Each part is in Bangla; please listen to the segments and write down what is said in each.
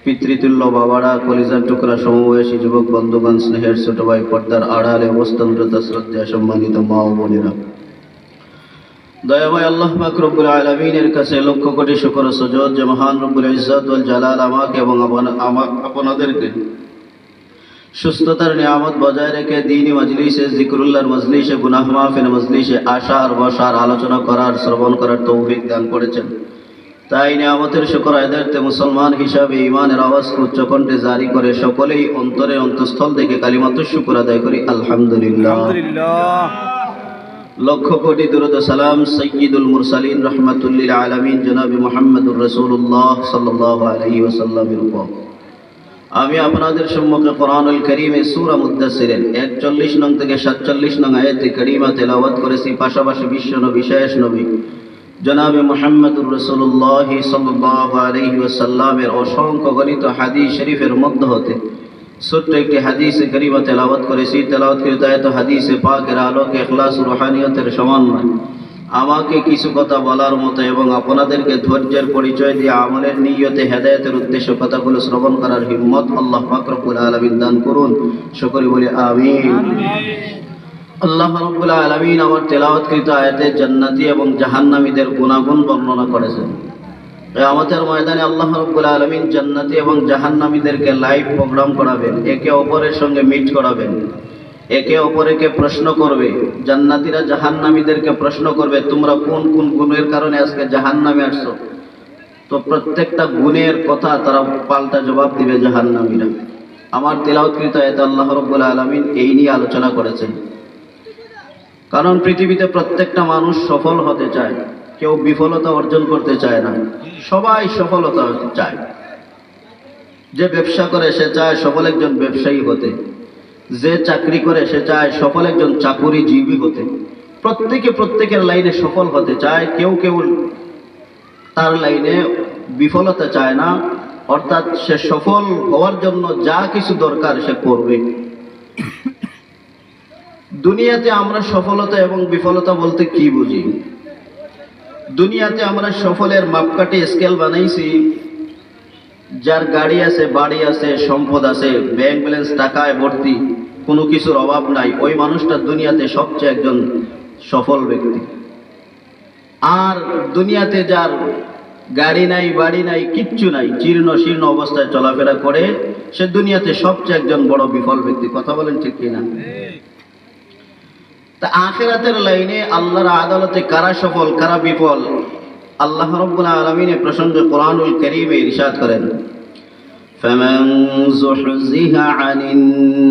পিতৃতুল্য বাবারা, কলিজার টুকরা সমবয়সী যুবক বন্ধুগণ, স্নেহের ছোট ভাই, পর্দার আড়ালে অবস্থানরত শ্রদ্ধা সম্মানিত মা ও বোনেরা, দয়াময় আল্লাহ পাক রব্বুল আলামিনের কাছে লক্ষ কোটি শুকর ও সুজুদ যে মহান রব্বুল ইজ্জত ওয়াল জালাল আমাকে এবং আপনাদেরকে সুস্থতার নিয়ামত বজায় রেখে দ্বীনি মজলিসে, জিকরুল্লাহর মজলিসে, গুনাহ মাফের মজলিসে আসার, বসার, আলোচনা করার, শ্রবণ করার তৌফিক দান করেছেন। তাই নিয়ামতের শুকর আদায়ার্থে মুসলমান হিসাবে ঈমানের আওয়াজ উচ্চ কণ্ঠে জারি করে সকলেই অন্তরে অন্তঃস্থল থেকে কালিমাতুশ শুকর আদায় করি আলহামদুলিল্লাহ। লক্ষ কোটি দুরূদ ও সালাম সাইয়্যিদুল মুরসালিন রাহমাতুল লিল আলামিন জনাবে মুহাম্মদুর রাসূলুল্লাহ সাল্লাল্লাহু আলাইহি ওয়াসাল্লামের উপর। আমি আপনাদের সম্মুখে কোরআনুল কারীমে সূরা মুদ্দাসসিরের 41 নং থেকে 47 নং আয়াতে কারীমা তেলাওয়াত করেছি। পাশাপাশি বিশ্ব নবী, শেষ নবী জনাবে মুহাম্মদুর রাসূলুল্লাহ সাল্লাল্লাহু আলাইহি ওয়াসাল্লামের অসংখ্য গণিত হাদিস শরীফের মধ্য হতে ছোট্ট একটি হাদিসে কারীমা তেলাওয়াত করেছি। তেলাওয়াতকৃত আয়াত হাদিসে পাকের আলোকে ইখলাস ও রুহানিয়তের সমন্বয় আমাকে কিছু কথা বলার মতো এবং আপনাদেরকে ধৈর্যের পরিচয় দিয়ে আমলের নিয়তে হেদায়েতের উদ্দেশ্য কথাগুলো শ্রবণ করার হিম্মত আল্লাহ পাক রব্বুল আলামিন দান করুন। সকলে বলি আমিন। আল্লাহ রাব্বুল আলামিন আমার তেলাওয়াতকৃত আয়াতে জান্নাতি এবং জাহান্নামীদের গুণাগুণ বর্ণনা করেছেন। কিয়ামতের ময়দানে আল্লাহ রাব্বুল আলামিন জান্নাতি এবং জাহান্নামীদেরকে লাইভ প্রোগ্রাম করাবেন, একে অপরের সঙ্গে মিট করাবেন, একে অপরকে প্রশ্ন করবে। জান্নাতীরা জাহান্নামীদেরকে প্রশ্ন করবে, তোমরা কোন কোন গুণের কারণে আজকে জাহান্নামে আসছো? তো প্রত্যেকটা গুণের কথা তারা পাল্টা জবাব দিবে জাহান্নামীরা। আমার তেলাওয়াতকৃত আয়াতে আল্লাহ রাব্বুল আলামিন এই নিয়ে আলোচনা করেছেন। কারণ পৃথিবীতে প্রত্যেকটা মানুষ সফল হতে চায়, কেউ বিফলতা অর্জন করতে চায় না, সবাই সফলতা চায়। যে ব্যবসা করে সে চায় সফল একজন ব্যবসায়ী হতে, যে চাকরি করে সে চায় সফল একজন চাকুরিজীবী হতে। প্রত্যেকে প্রত্যেকের লাইনে সফল হতে চায়, কেউ কেউ তার লাইনে বিফলতা চায় না, অর্থাৎ সে সফল হওয়ার জন্য যা কিছু দরকার সে করবে। দুনিয়াতে আমরা সফলতা এবং বিফলতা বলতে কি বুঝি? দুনিয়াতে আমরা সফলের মাপকাঠি স্কেল বানাইছি। যার গাড়ি আছে, বাড়ি আছে, সম্পদ আছে, ব্যাংক ব্যালেন্স টাকায় ভর্তি, কোনো কিছুর অভাব নাই, ওই মানুষটা দুনিয়াতে সবচেয়ে একজন সফল ব্যক্তি। আর দুনিয়াতে যার গাড়ি নাই, বাড়ি নাই, কিচ্ছু নাই, জীর্ণ শীর্ণ অবস্থায় চলাফেরা করে, সে দুনিয়াতে সবচেয়ে একজন বড় বিফল ব্যক্তি। কথা বলেন ঠিক কিনা? তা আখিরাতের লাইনে আল্লাহর আদালতে কারা সফল কারা বিফল আল্লাহ রাব্বুল আলামিন এই প্রসঙ্গে কোরআনুল কারীমে ইরশাদ করেন, ফামান যুহজিহা আনিন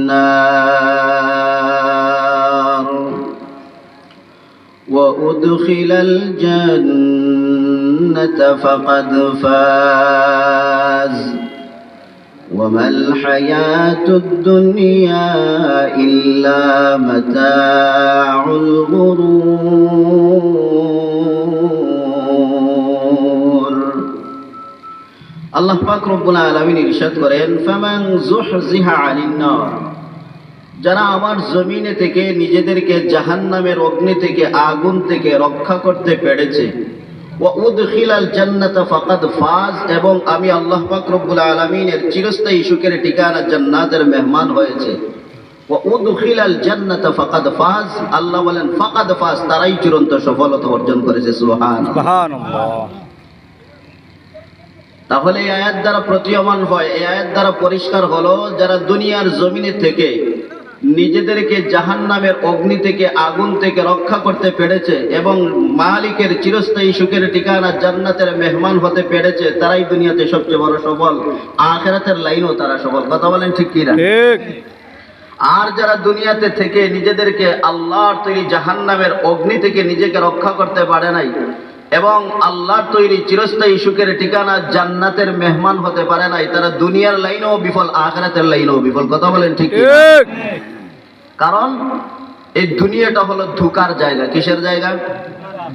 নার ওয়া উদখিলাল জান্নাতা ফাকাদ ফাজ وما الحياة الدنيا إلا متاع الغرور। আল্লাহ পাক রব্বুল আলামিন ইরশাদ করেন, ফামান যুহজিহা আনিন নার, যারা আমার জমিনে থেকে নিজেদেরকে জাহান্নামের অগ্নি থেকে, আগুন থেকে রক্ষা করতে পেরেছে, ওয়া উদখিলাল জান্নাতা ফাকাদ ফাজ, এবং আমি আল্লাহ পাক রব্বুল আলামিনের চিরস্থায়ী সুখের ঠিকানা জান্নাতের মেহমান হয়েছে। ওয়া উদখিলাল জান্নাতা ফাকাদ ফাজ, আল্লাহ বলেন ফাকাদ ফাজ, তারাই চূড়ান্ত সফলতা অর্জন করেছে। সুবহানাল্লাহ। তাহলে এই আয়াত দ্বারা প্রতীয়মান হয়, এই আয়াত দ্বারা পরিষ্কার হলো, যারা দুনিয়ার জমিনে থেকে নিজেদেরকে জাহান্নামের অগ্নি থেকে, আগুন থেকে রক্ষা করতে পেরেছে এবং মালিকের চিরস্থায়ী সুখের ঠিকানা জান্নাতের মেহমান হতে পেরেছে, তারাই দুনিয়াতে সবচেয়ে বড় সফল। আখিরাতের লাইনও তারা সফল। কথা বলেন ঠিক কিনা? ঠিক। আর যারা দুনিয়াতে থেকে নিজেদেরকে আল্লাহর তৈরি জাহান্নামের অগ্নি থেকে নিজেকে রক্ষা করতে পারে নাই এবং আল্লাহর তৈরি চিরস্থায়ী সুখের ঠিকানা জান্নাতের মেহমান হতে পারে নাই, তারা দুনিয়ার লাইনেও বিফল, আখিরাতের লাইনেও বিফল। কথা বলেন ঠিক কিনা? কারণ এই দুনিয়াটা হলো ধোঁকার জায়গা। কিসের জায়গা?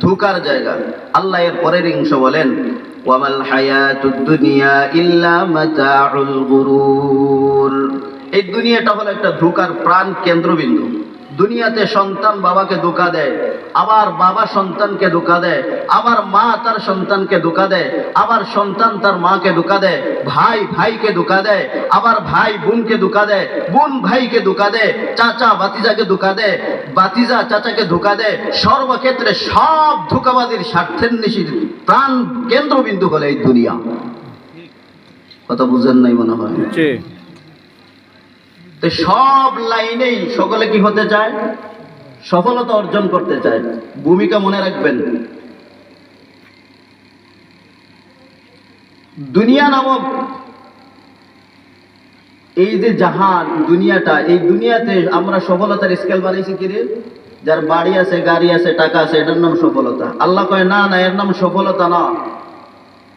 ধোঁকার জায়গা। আল্লাহ এর পরের অংশ বলেন, ওয়ামাল হায়াতুদ দুনিয়া ইল্লা মাতাউল গুরুর। এই দুনিয়াটা হলো একটা ধোঁকার প্রাণ কেন্দ্রবিন্দু। দুনিয়াতে সন্তান বাবাকে ধোঁকা দেয়, আবার বাবা সন্তানকে ধোঁকা দেয়, আবার মা তার সন্তানকে ধোঁকা দেয়, আবার সন্তান তার মাকে ধোঁকা দেয়, ভাই ভাইকে ধোঁকা দেয়, আবার ভাই বোনকে ধোঁকা দেয়, বোন ভাইকে ধোঁকা দেয়, চাচা ভাতিজাকে ধোঁকা দেয়, ভাতিজা চাচাকে ধোঁকা দেয়। সর্বক্ষেত্রে সব ধোঁকাবাদীর স্বার্থের নিশির প্রাণ কেন্দ্রবিন্দু হলো এই দুনিয়া। কথা বুঝেন নাই মনে হয়? তো সব লাইনেই সকলে কি হতে চায়? সফলতা অর্জন করতে চায়। ভূমিকা মনে রাখবেন, দুনিয়া নামক এই যে জাহান দুনিয়াটা, এই দুনিয়াতে আমরা সফলতার স্কেল বানাইছি কি রে? যার বাড়ি আছে, গাড়ি আছে, টাকা আছে, এটার নাম সফলতা। আল্লাহ কয় না না, এর নাম সফলতা না।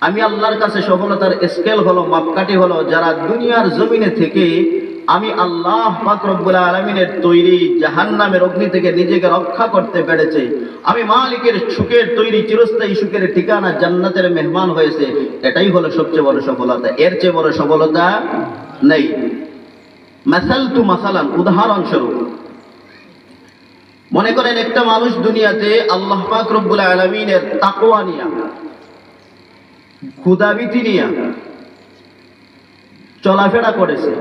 আমি আল্লাহর কাছে সফলতার স্কেল হলো, মাপকাঠি হলো, যারা দুনিয়ার জমিনে থেকে আমি আল্লাহ পাক রব্বুল আলামিনের তৈরি জাহান্নামের অগ্নি থেকে নিজেকে রক্ষা করতে পেরেছে, আমি মালিকের সুখের তৈরি চিরস্থায়ী সুখের ঠিকানা জান্নাতের মেহমান হয়েছে, এটাই হলো সবচেয়ে বড় সফলতা। এর চেয়ে বড় সফলতা নেই। মাসালান, উদাহরণস্বরূপ মনে করেন একটা মানুষ দুনিয়াতে আল্লাহ পাক রব্বুল আলামিনের তাকওয়া নিয়া, ক্ষুধাভীতি নিয়া চলাফেরা করেছে,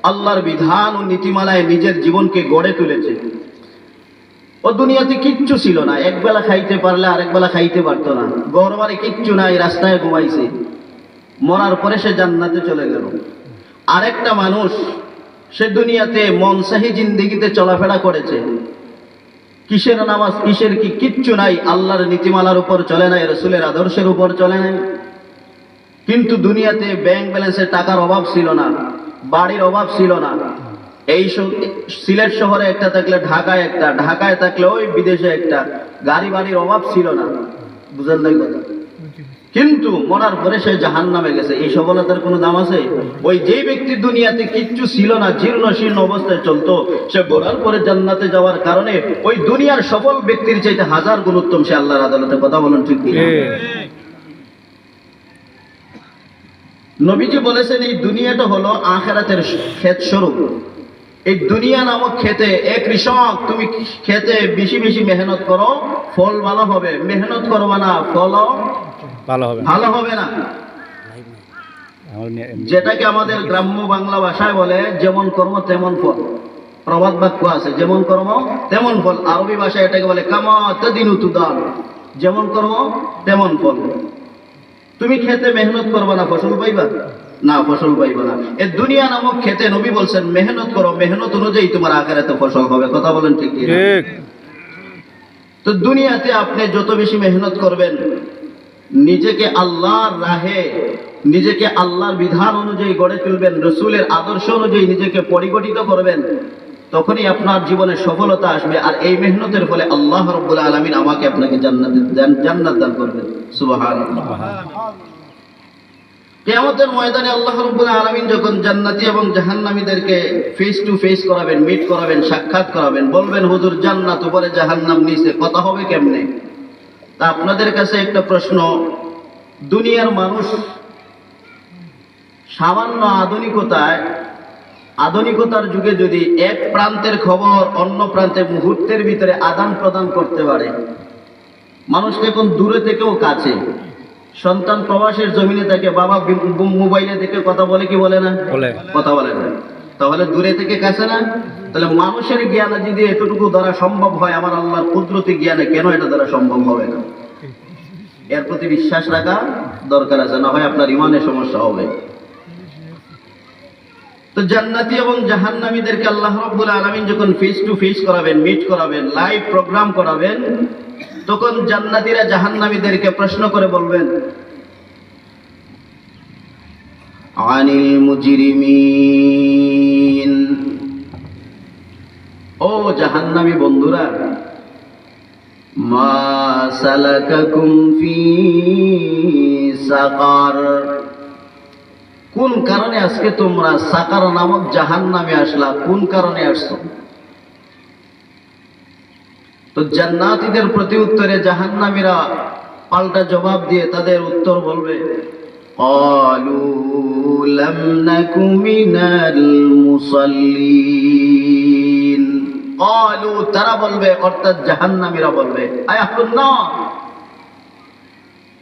আল্লাহর বিধান ও নীতিমালায় নিজের জীবনকে গড়ে তুলেছে। ও দুনিয়াতে কিচ্ছু ছিল না, একবেলা খাইতে পারলে আরেক বেলা খাইতে পারতো না, ঘরবাড়ি কিচ্ছু নাই, রাস্তায় ঘুমাইছে, মরার পরে সে জান্নাতে চলে গেল। আরেকটা মানুষ সে দুনিয়াতে মনসাহি জিন্দেগিতে চলাফেরা করেছে, কিসের নামাজ কিসের কি কিচ্ছু নাই, আল্লাহর নীতিমালার উপর চলে নাই, রাসূলের আদর্শের উপর চলে নাই, কিন্তু দুনিয়াতে ব্যাংক ব্যালেন্সের টাকার অভাব ছিল না, বাড়ির অভাব ছিল না। এই সিলেট শহরে একটা থাকলে ঢাকায় একটা, ঢাকায় থাকলে ওই বিদেশে একটা, গাড়ি বাড়ির অভাব ছিল না। বুঝেন নাই কথা? কিন্তু মরার পরে সে জাহান্নামে গেছে। এই সফলতার কোনো দাম আছে? ওই যে ব্যক্তি দুনিয়াতে কিচ্ছু ছিল না, জীর্ণ শীর্ণ অবস্থায় চলতো, সে মরার পরে জান্নাতে যাওয়ার কারণে ওই দুনিয়ার সফল ব্যক্তির চাইতে হাজার গুণ উত্তম সে আল্লাহর আদালতে। কথা বলেন ঠিক কি? নবীজি বলেছেন এই দুনিয়াটা হলো আখিরাতের ক্ষেত স্বরূপ। এই দুনিয়া নামক ক্ষেতে এক কৃষক, তুমি ক্ষেতে বেশি বেশি মেহনত করো, ফল ভালো হবে, মেহনত করবা না, ফল ভালো হবে না। যেটাকে আমাদের গ্রাম্য বাংলা ভাষায় বলে যেমন কর্ম তেমন ফল, প্রবাদ বাক্য আছে, যেমন কর্ম তেমন ফল। আরবি ভাষায় এটাকে বলে কামা তাদিনু তুদান, যেমন কর্ম তেমন ফল। তুমি খেতে মেহনত করবা না, ফসল পাইবা না, ফসল পাইবা না। এই দুনিয়া নামক খেতে নবী বলছেন মেহনত করো, মেহনত অনুযায়ী তোমার আখিরাতে ফসল হবে। কথা বলেন ঠিক কি? তো দুনিয়াতে আপনি যত বেশি মেহনত করবেন, নিজেকে আল্লাহর রাহে, নিজেকে আল্লাহর বিধান অনুযায়ী গড়ে তুলবেন, রাসূলের আদর্শ অনুযায়ী নিজেকে পরিগঠিত করবেন, তখনই আপনার জীবনে সফলতা আসবে। আর এই মেহনতের ফলে আল্লাহ রাব্বুল আলামিন আমাকে আপনাকে জান্নাত দান করবেন। সুবহানাল্লাহ। কিয়ামতের ময়দানে আল্লাহ রাব্বুল আলামিন যখন জান্নাতি এবং জাহান্নামীদেরকে ফেস টু ফেস করাবেন, মিট করাবেন, সাক্ষাৎ করাবেন, বলবেন হুজুর জান্নাত উপরে জাহান্নাম নিচে, কথা হবে কেমনে? তা আপনাদের কাছে একটা প্রশ্ন, দুনিয়ার মানুষ সামান্য আধুনিকতার যুগে যদি এক প্রান্তের খবর অন্য প্রান্তে মুহূর্তের ভিতরে আদান প্রদান করতে পারে, মানুষকে এখন দূরে থেকেও কাছে, সন্তান প্রবাসের জমিনে থাকে, বাবা মোবাইলে দেখে কথা বলে কি বলে না? কথা বলে না। তাহলে দূরে থেকে কাছে না? তাহলে মানুষের জ্ঞানে যদি এতটুকু ধরা সম্ভব হয়, আমার আল্লাহর কুদরতি জ্ঞানে কেন এটা ধরা সম্ভব হবে না? এর প্রতি বিশ্বাস রাখা দরকার আছে, না হয় আপনার ইমানের সমস্যা হবে। তো জান্নাতি এবং জাহান্নামীদেরকে আল্লাহ রাব্বুল আলামিন যখন ফেস টু ফেস করাবেন, মিট করাবেন, লাইভ প্রোগ্রাম করাবেন, তখন জান্নাতীরা জাহান্নামীদেরকে প্রশ্ন করে বলবেন, আনিল মুজরিমিন, ও জাহান্নামী বন্ধুরা, মা সালাকাকুম ফি সাকার, কোন কারণে আজকে তোমরা সাকার নামক জাহান্নামে আসলা, কোন কারণে আসছো? তো জান্নাতীদের প্রতি উত্তরে জাহান্নামীরা পাল্টা জবাব দিয়ে তাদের উত্তর বলবে, ক্বালু লাম নাকু মিনাল মুসাল্লিন, ক্বালু তারা বলবে, অর্থাৎ জাহান্নামীরা বলবে, আয় আহলুন নার।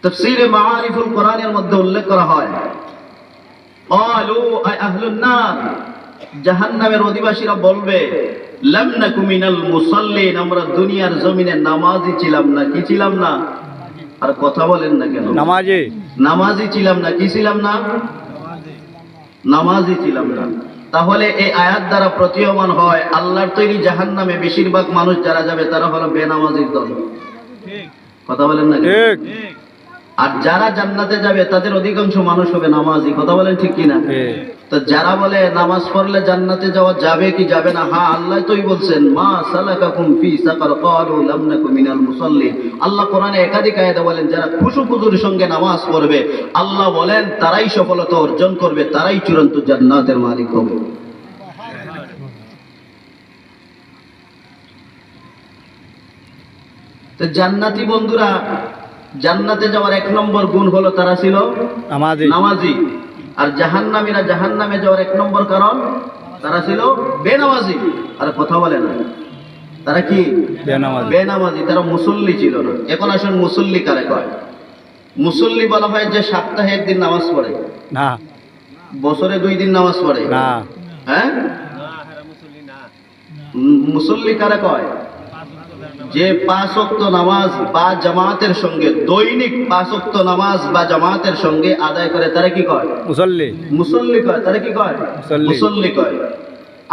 তাফসীরে মাআরিফুল কোরআনের মধ্যে উল্লেখ করা হয়, ক্বালু আয় আহলুন নার, জাহান্নামের অধিবাসীরা বলবে, লাম নাকু মিনাল মুসাল্লিন, আমরা দুনিয়ার জমিনে নামাজি ছিলাম না। কি ছিলাম না? আর কথা বলেন না কেন? নামাজি ছিলাম না। কি ছিলাম না? নামাজি ছিলাম না। তাহলে এই আয়াত দ্বারা প্রতীয়মান হয় আল্লাহর তৈরি জাহান্নামে বেশিরভাগ মানুষ যারা যাবে তারা হলো বেনামাজির দল। কথা বলেন না? ঠিক। আর যারা জান্নাতে যাবে তাদের অধিকাংশ মানুষ হবে নামাজি। কথা বলেন ঠিক কিনা? তো যারা বলে নামাজ পড়লে জান্নাতে যাওয়া যাবে কি যাবে না, হ্যাঁ আল্লাহ তোই বলছেন, মা সালাকাকুম ফি সাকার ক্বালু লাম নাকু মিনাল মুসাল্লিন। আল্লাহ কোরআনে একাধিক আয়াতে বলেন যারা খুশুখুজুর সঙ্গে নামাজ পড়বে, আল্লাহ বলেন তারাই সফলতা অর্জন করবে, তারাই চূড়ান্ত জান্নাতের মালিক হবে। তো জান্নাতি বন্ধুরা, জান্নাতে যাওয়ার এক নম্বর গুণ হলো তারা ছিল নামাজি। আর জাহান্নামীরা জাহান্নামে যাওয়ার এক নম্বর কারণ তারা ছিল বেনামাজি। আর কথা বলে না, তারা কি বেনামাজি, তারা মুসল্লি ছিল না। এখন আসুন মুসল্লি কারে কয়? মুসল্লি বলা হয় যে সপ্তাহে একদিন নামাজ পড়ে না, বছরে 2 দিন নামাজ পড়ে না। হ্যাঁ, মুসল্লি কারে কয়? যে 5 ওয়াক্ত নামাজ বা জামাতের সঙ্গে, দৈনিক 5 ওয়াক্ত নামাজ বা জামাতের সঙ্গে আদায় করে, তারা কি কয়? মুসল্লি। মুসল্লি কয়। তারা কি কয়? মুসল্লি কয়।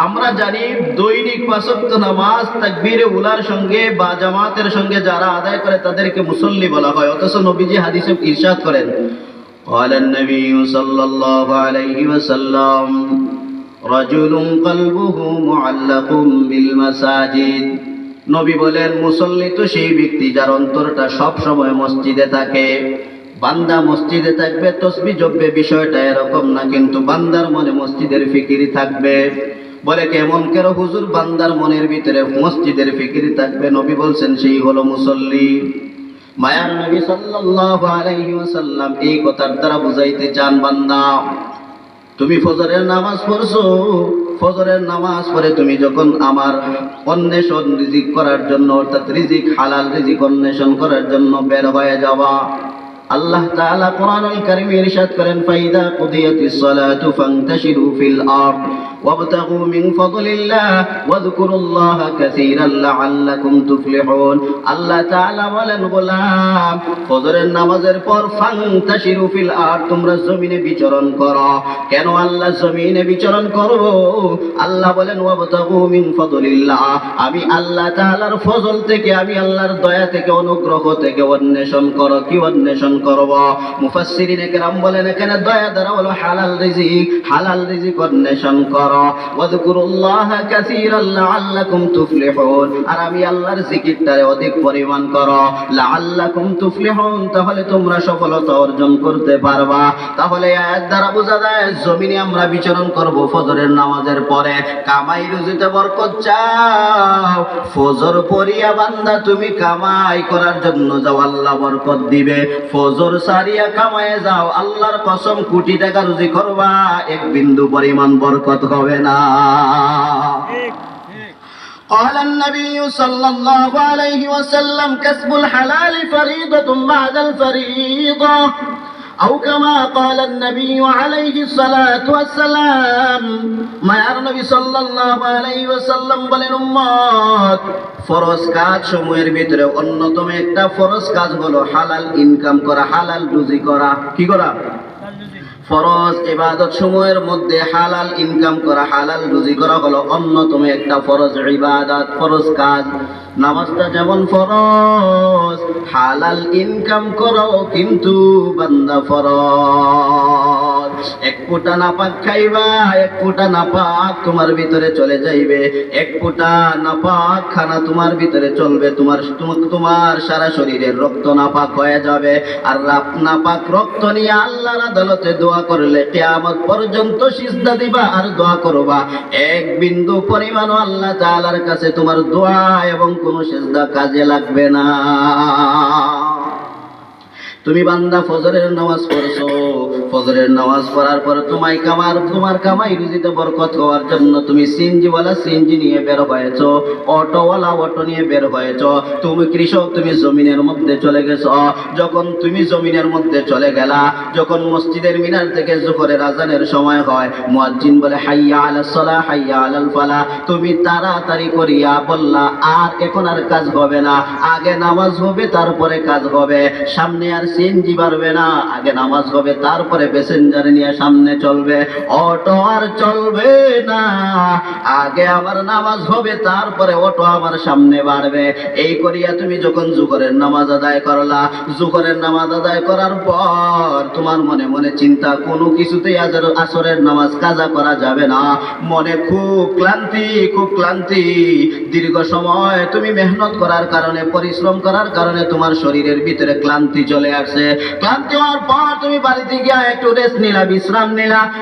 আমরা জানি দৈনিক 5 ওয়াক্ত নামাজ তাকবীরে উলার সঙ্গে বা জামাতের সঙ্গে যারা আদায় করে তাদেরকে মুসল্লি বলা হয়। অথচ নবীজি হাদিসে ইরশাদ করেন, قال النبي صلى الله عليه وسلم رجل قلبه معلق بالمساجد। নবী বলেন মুসল্লি তো সেই ব্যক্তি যার অন্তরটা সব সময় মসজিদে থাকে। বান্দা মসজিদে থাকবে, তাসবিহ জপবে, বিষয়টা এরকম না, কিন্তু বান্দার মনে মসজিদের ফিকির থাকবে। বলে কেমন করে হুজুর? বান্দার মনের ভিতরে মসজিদের ফিকির থাকবে। নবী বলছেন সেই হলো মুসল্লি। মায়ার নবী সাল্লাল্লাহু আলাইহি ওয়াসাল্লাম এই কথার দ্বারা বুঝাইতে চান, বান্দা তুমি ফজরের নামাজ পড়ছো, ফজরের নামাজ পড়ে তুমি যখন আমার অন্বেষণ রিজিক করার জন্য, অর্থাৎ রিজিক হালাল রিজিক অন্বেষণ করার জন্য বের হয়ে যাওয়া, আল্লাহ তাআলা কোরআনুল কারীমে ইরশাদ করেন, ফাইদা কুদিয়াতিস সালাতু ফান্তাশিরু ফিল আরদ ওয়াবতাগু মিন ফাদলিল্লাহ ওয়াযকুরুল্লাহা কাসীরান লাআল্লাকুম তুফলিহুন। আল্লাহ তাআলা বলেন, গোলাম ফজরের নামাজের পর ফান্তাশিরু ফিল আরদ, তোমরা জমিনে বিচরণ করো। কেন আল্লাহ জমিনে বিচরণ করব? আল্লাহ বলেন, ওয়াবতাগু মিন ফাদলিল্লাহ, আমি আল্লাহ তাআলার ফজল থেকে, আমি আল্লাহর দয়া থেকে, অনুগ্রহ থেকে অন্বেষণ করো। কি অন্বেষণ করব? মুফাসসিরিনে কেরাম বলেন এখানে দয়া দ্বারা হলো হালাল রিজিক, হালাল রিজিক অন্বেষণ করো। ওয়াযকুরুল্লাহা কাসীরান লাআল্লাকুম তুফলিহুন, আর আমি আল্লাহর জিকিরটারে অধিক পরিমাণ করো, লাআল্লাকুম তুফলিহুন, তাহলে তোমরা সফলতা অর্জন করতে পারবা। তাহলে আয়াত দ্বারা বোঝা যায় জমিনে আমরা বিচরণ করব ফজরের নামাজের পরে। কামাই রুজিতে বরকত চাও, ফজর পড়িয়া বান্দা তুমি কামাই করার জন্য যাও, আল্লাহ বরকত দিবে। ফজর সারিয়া কামায়ে যাও, আল্লাহর কসম কোটি টাকা রুজি করবা, এক বিন্দু পরিমাণ বরকত হবে না। قال النبي صلى الله عليه وسلم كسب الحلال فريضة بعد الفريضة أو كما قال النبي عليه الصلاة والسلام। মায়ার নবী সাল্লাল্লাহু আলাইহি ওয়াসাল্লাম বলেন, উম্মত ফরজ কাজ সমূহের ভিতরে অন্যতম একটা ফরজ কাজ হলো হালাল ইনকাম করা, হালাল রুজি করা। কি করা? ফরজ ইবাদত সমূহের মধ্যে হালাল ইনকাম করা, হালাল রুজি করা হলো অন্যতম একটা ফরজ ইবাদত, ফরজ কাজ। নামাজটা যেমন ফরজ, হালাল ইনকাম করো কিন্তু বান্দা ফরজ। এক ফোঁটা নাপাক খাইবা, এক ফোঁটা নাপাক তোমার ভিতরে চলে যাইবে, এক ফোঁটা নাপাক খানা তোমার ভিতরে চলবে, তোমার সারা শরীরের রক্ত নাপাক হয়ে যাবে। আর নাপাক রক্ত নিয়ে আল্লাহর আদালতে দোয়া করলে কিয়ামত পর্যন্ত সিজদা দিবা আর দোয়া করবা, এক বিন্দু পরিমাণও আল্লাহ তাআলার কাছে তোমার দোয়া এবং কোনো সিজদা কাজে লাগবে না। তুমি বান্দা ফজরের নামাজ পড়ছো, ফজরের নামাজ পড়ার পর তোমার কামাই রুজিতে বরকত হওয়ার জন্য তুমি সিএনজিওয়ালা সিএনজি নিয়ে বের হয়েছো, অটোওয়ালা অটো নিয়ে বের হয়েছো, তুমি কৃষক, তুমি জমিনের মধ্যে চলে গেছো। যখন তুমি জমিনের মধ্যে চলে গেলা, যখন মসজিদের মিনার থেকে জোহরের আজানের সময় হয়, মুয়াজ্জিন বলে হাইয়া আলাস সালাহ হাইয়া আলাল ফালাহ, তুমি তাড়াতাড়ি করিয়া বললা আর এখন আর কাজ হবে না, আগে নামাজ হবে তারপরে কাজ হবে, সামনে আর সিএনজি বাড়বে না, আগে নামাজ হবে তারপরে প্যাসেঞ্জার নিয়ে সামনে চলবে, অটো আর চলবে না, আগে আমার নামাজ হবে তারপরে অটো আমার সামনে বাড়বে। এই করিয়া তুমি যখন জোহরের নামাজ আদায় করলা, জোহরের নামাজ আদায় করার পর তোমার মনে মনে চিন্তা, কোনো কিছুতেই আসরের নামাজ কাজা করা যাবে না, মনে খুব ক্লান্তি, দীর্ঘ সময় তুমি মেহনত করার কারণে, পরিশ্রম করার কারণে তোমার শরীরের ভিতরে ক্লান্তি চলে আসছে। ক্লান্তি হওয়ার পর তুমি বাড়িতে গিয়া একটু রেস্ট নিলা,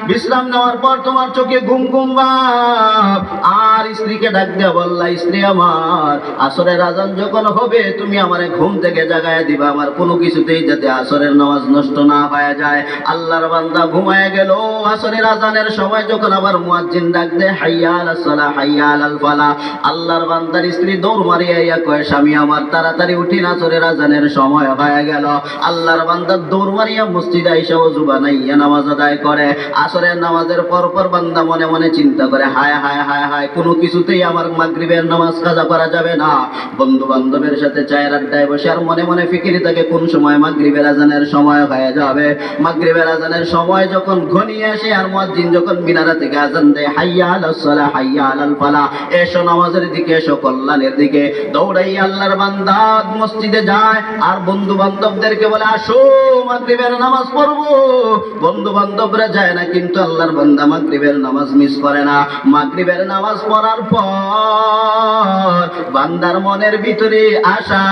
বিশ্রাম নেওয়ার পর তোমার চোখে ঘুম ভাব, আর স্ত্রীকে ডাক দিয়া বললা, স্ত্রী আমার, আসরের আজান যখন হবে তুমি আমারে ঘুম থেকে জাগায় দিবা, আমার কোনো কিছুতেই যাতে আসরের নামাজ নষ্ট না হয়ে যায়। আল্লাহর বান্দা ঘুমায় গেল। আসরের আজানের সময় যখন আবার মুয়াজ্জিন ডাক দেয় হাইয়া আলাস সালাহ হাইয়া আলাল ফালাহ, আল্লাহর বান্দার স্ত্রী দৌড় মারিয়া ইয়া কয়, স্বামী আমার তাড়াতাড়ি উঠিন, আসরের আজানের সময় হয়ে গেল। আল্লাহর বান্দা দৌড় মারিয়া মসজিদে আইসা ওযু বানাইয়া নামাজ আদায় করে। আসরের নামাজের পর বান্দা মনে মনে চিন্তা করে, হায় হায় হায় হায়, কোনো কিছুতেই আমার মাগরিবের নামাজ কাজা করা যাবে না। বন্ধু বান্ধবের সাথে চায়ের আড্ডায় বসে আর মনে মনে ফিকিরি থাকে কোন সময় মাগরিবের আজানের সময় হয়ে যাবে। মাগরিবের আজানের সময় যখন ঘনিয়ে আসে আর মুয়াজ্জিন যখন মিনারা থেকে আজান দেয় হাইয়া আলাস সালাহ হাইয়া আলাল ফালাহ, এসো নামাজের দিকে, এসো কল্যাণের দিকে, দৌড়াই আল্লাহর বান্দা মসজিদে যায় আর বন্ধু বান্ধবদেরকে বলে, আসো মাগরিবের নামাজ পড়বো। বন্ধু বান্ধবরা যায় না, কিন্তু আল্লাহর বান্দা মাগরিবের নামাজ মিস করে না। মাগরিবের নামাজ পড়ার পর বান্দার মনের ভিতরে আশা,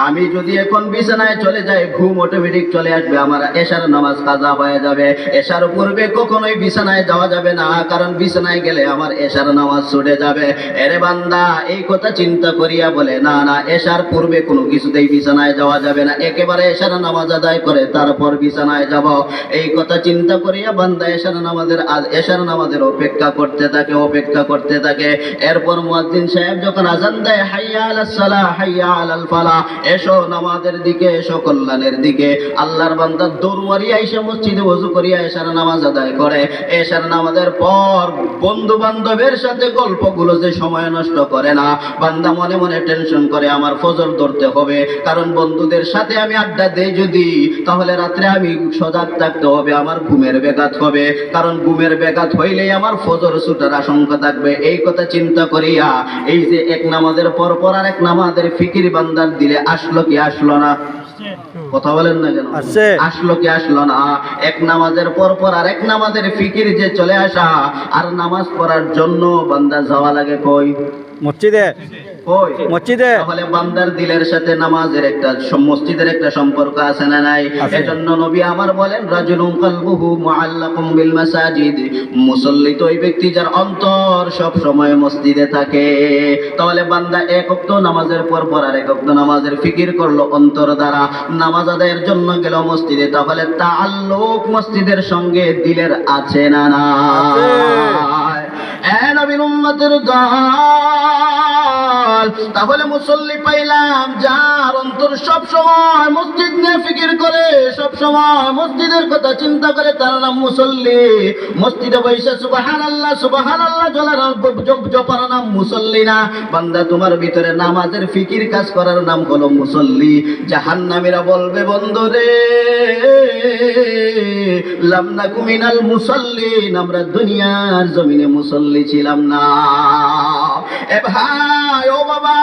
আমি যদি এখন বিছানায় চলে যাই ঘুম অটোমেটিক চলে আসবে, আমার এশার নামাজ কাজা হয়ে যাবে। এশার পূর্বে কখনোই বিছানায় যাওয়া যাবে না, কারণ বিছানায় গেলে আমার এশার নামাজ ছুটে যাবে। এরে বান্দা এই কথা চিন্তা করিয়া বলে, না না, এশার পূর্বে কোনো কিছুতেই বিছানায় যাওয়া যাবে না, একেবারে এশার নামাজ আদায় করে তারপর বিছানায় যাব। এই কথা চিন্তা করিয়া বান্দা এশার নামাজের অপেক্ষা করতে থাকে। এরপর মুয়াজ্জিন সাহেব যখন আজান দেয় হাইয়া আলাস সালাহ হাইয়া আলাল ফালাহ, এসো নামাজের দিকে, এসো কল্যাণের দিকে, আল্লাহর বান্দা দৌড় মারিয়া এসে মসজিদে ওযু করিয়া এশার নামাজ আদায় করে। এশার নামাজের পর বন্ধু বান্ধবের সাথে গল্পগুলো যে সময় নষ্ট করে না, বান্দা মনে মনে টেনশন করে আমার ফজর ধরতে হবে, কারণ বন্ধুদের সাথে আমি আড্ডা দেই যদি, তাহলে রাত্রে আমি সজাগ থাকতে হবে, আমার ঘুমের ব্যাঘাত হবে, কারণ ঘুমের ব্যাঘাত হইলেই আমার ফজর ছুটার আশঙ্কা থাকবে। এই কথা চিন্তা করিয়া এই যে এক নামাজের পর আর এক নামাজের ফিকির বান্দার দিলে আসলো কি আসলো না? কথা বলেন না কেন? আসলো কি আসলো না? এক নামাজের পর আর এক নামাজের ফিকির যে চলে আসা, আর নামাজ পড়ার জন্য বান্দা যাওয়া লাগে কই? মসজিদে। তাহলে বান্দার দিলের সাথে মসজিদের একটা সম্পর্ক আছে না নাই? এজন্য নবী আমার বলেন, রাজুলুন কলবুহু মুআল্লাকুম বিল মাসাজিদ, মুসল্লি তো ওই ব্যক্তি যার অন্তর সব সময় মসজিদে থাকে। তাহলে বান্দা এক ওয়াক্ত নামাজের পর আর এক ওয়াক্ত নামাজের ফিকির করলো অন্তর দ্বারা, নামাজ আদায়ের জন্য গেল মসজিদে, তাহলে তাআল্লুক মসজিদের সঙ্গে দিলের আছে না নাই? নবীর উম্মতের দল, তাহলে মুসল্লি পাইলাম যার অন্তর সব সময় মসজিদ নিয়ে ফিকির করে, সব সময় মসজিদের কথা চিন্তা করে, তার নাম মুসল্লি। মসজিদে বসে সুবহানাল্লাহ সুবহানাল্লাহ জপার নাম মুসল্লি না। বান্দা তোমার ভিতরে নামাজের ফিকির কাজ করার নাম হলো মুসল্লি। জাহান্নামীরা বলবে, বন্ধুরে লাম নাকু মিনাল মুসাল্লিন, আমরা দুনিয়ার জমিনে মুসল্লি ছিলাম না। এ ভাই, ও বাবা,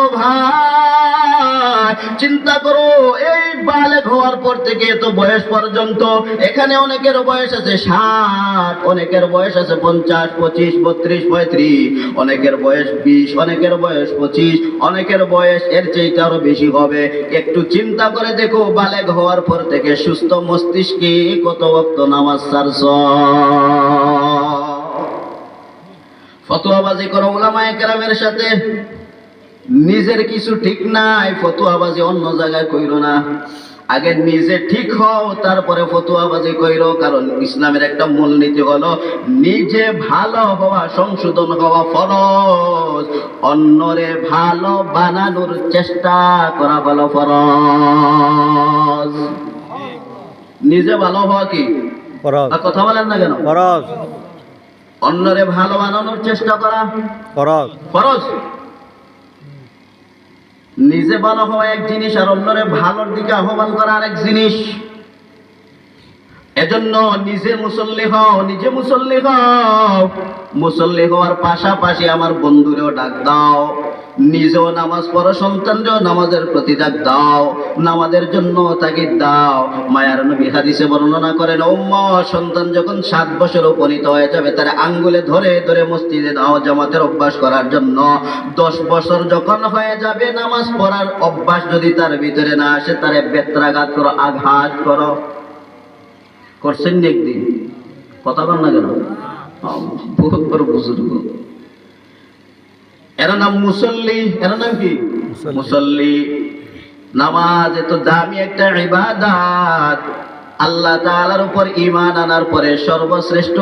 ও ভাই, চিন্তা করো, এই বালেগ হওয়ার পর থেকে তো বয়স পর্যন্ত, এখানে অনেকের বয়স আছে 60, অনেকের বয়স আছে 50, 25, 32, 35, অনেকের বয়স 20, অনেকের বয়স 25, অনেকের বয়স এর চেয়ে আরো বেশি হবে। একটু চিন্তা করে দেখো, বালেগ হওয়ার পর থেকে সুস্থ মস্তিষ্কে কত ওয়াক্ত নামাজ ছাড়ছ? ফতোয়াবাজি করো উলামায়ে কেরামের সাথে, নিজের কিছু ঠিক নাই, ফতোয়াবাজি অন্য জায়গায় কইরো না। আগে নিজে ঠিক হও, তারপরে ফতোয়াবাজি কইরো। কারণ ইসলামের একটা মূলনীতি হলো নিজে ভালো হওয়া, সংশোধন হওয়া ফরজ, অন্যরে ভালো বানানোর চেষ্টা করা হলো ফরজ। নিজে ভালো হওয়া কি ফরজ। কথা বলেন না কেন? ফরজ। অন্যরে ভালো বানানোর চেষ্টা করা ফরজ। ফরজ। নিজে ভালো হওয়া এক জিনিস, আর অন্যরে ভালোর দিকে আহ্বান করা আরেক জিনিস। এজন্য নিজে মুসল্লি হও, নিজে মুসল্লি হও। মুসল্লি হওয়ার পাশাপাশি আমার বন্ধুরেও ডাক দাও, নিজেও নামাজ পড়ো, সন্তানরেও নামাজের প্রতি ডাক দাও, নামাজের জন্য তাগিদ দাও। মায়ার নবী হাদিসে বর্ণনা করেন, উম্মত সন্তান যখন 7 বছর উপনীত হয়ে যাবে, তার আঙ্গুলে ধরে ধরে মসজিদে দাও জামাতের অভ্যাস করার জন্য। 10 বছর যখন হয়ে যাবে, নামাজ পড়ার অভ্যাস যদি তার ভিতরে না আসে, তারে বেত্রাঘাত করো, আঘাত করো। করছেন নি একদিন? কথা বল না কেন? বহুত বড় বুজুর্গ। এর নাম মুসল্লি। এর নাম কি? মুসল্লি। নামাজ এত দামি একটা ইবাদত। আল্লাহ তাআলার উপর ঈমান আনার পরে সর্বশ্রেষ্ঠ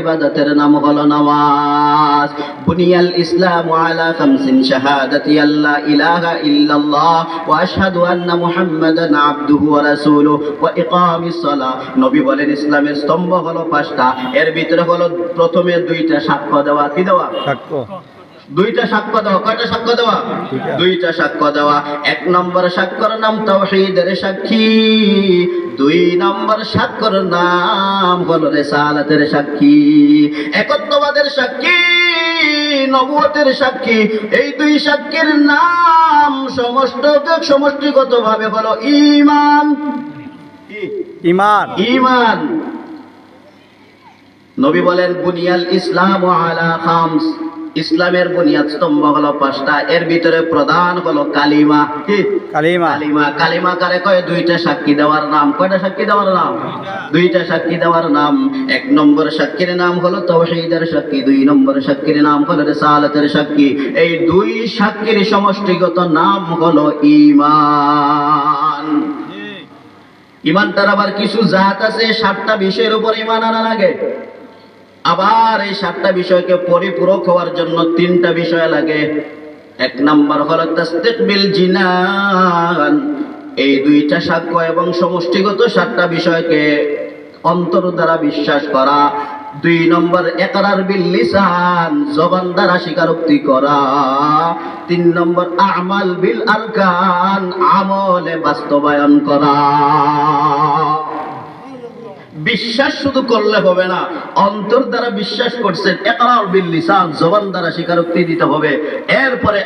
ইবাদতের নাম হলো নামাজ। বুনিয়াল ইসলামু আলা খামসিন, শাহাদাতি আল্লা ইলাহা ইল্লাল্লাহ ওয়া আশহাদু আন্না মুহাম্মাদান আবদুহু ওয়া রাসূলুহু ওয়া ইকামিস সালাহ। নবী বলেন ইসলামের স্তম্ভ হলো 5টা। এর ভিতরে হলো প্রথমে 2টা সাক্ষ্য দেওয়া। কি দেওয়া? সাক্ষ্য। 2টা সাক্ষ্য দেওয়া। কয়টা সাক্ষ্য দেওয়া? 2টা সাক্ষ্য দেওয়া। 1 নম্বর সাক্ষ্যর নাম তাওহীদের সাক্ষী, 2 নম্বর সাক্ষ্যর নাম হলো রিসালাতের সাক্ষী, একত্ববাদের সাক্ষী, নবুয়তের সাক্ষী। এই 2 সাক্ষীর নাম সমষ্টিগতভাবে হলো ঈমান। ঈমান। ঈমান। নবী বলেন বুনিয়াল ইসলামু আলা খামস, ইসলামের বুনিয়াদ স্তম্ভ হলো 5টা। এর ভিতরে প্রধান হলো কালিমা। কি? কালিমা। কালিমা। কালিমা কারে কয়? 2টা সাক্ষী দেওয়ার নাম। কয়টা সাক্ষী দেওয়ার নাম? 2টা সাক্ষী দেওয়ার নাম। 1 নম্বর সাক্ষীর নাম হলো তাওহীদের সাক্ষী, 2 নম্বর সাক্ষীর নাম হলো রিসালাতের সাক্ষী। এই 2 সাক্ষীর সমষ্টিগত নাম হলো ঈমান। ঈমানটার আবার কিছু জাত আছে, 7টা বিষয়ের উপর ঈমান আনা লাগে। আবার এই 7টা বিষয়কে পরিপূরক হওয়ার জন্য 3টা বিষয় লাগে। 1 নম্বর হলো তাসদীক বিল জিনান, এই 2টা সাক্ষ্য এবং সমষ্টিগত 7টা বিষয়কে অন্তর দ্বারা বিশ্বাস করা। 2 নম্বর ইকরার বিল লিসান, জবান দ্বারা স্বীকারোক্তি করা। 3 নম্বর আমাল বিল আরকান, আমলে বাস্তবায়ন করা। বিশ্বাস শুধু করলে হবে না, অন্তর দ্বারা বিশ্বাস করছেন, ইকরার বিল লিসান, জবান দ্বারা স্বীকারোক্তি দিতে হবে। এরপরে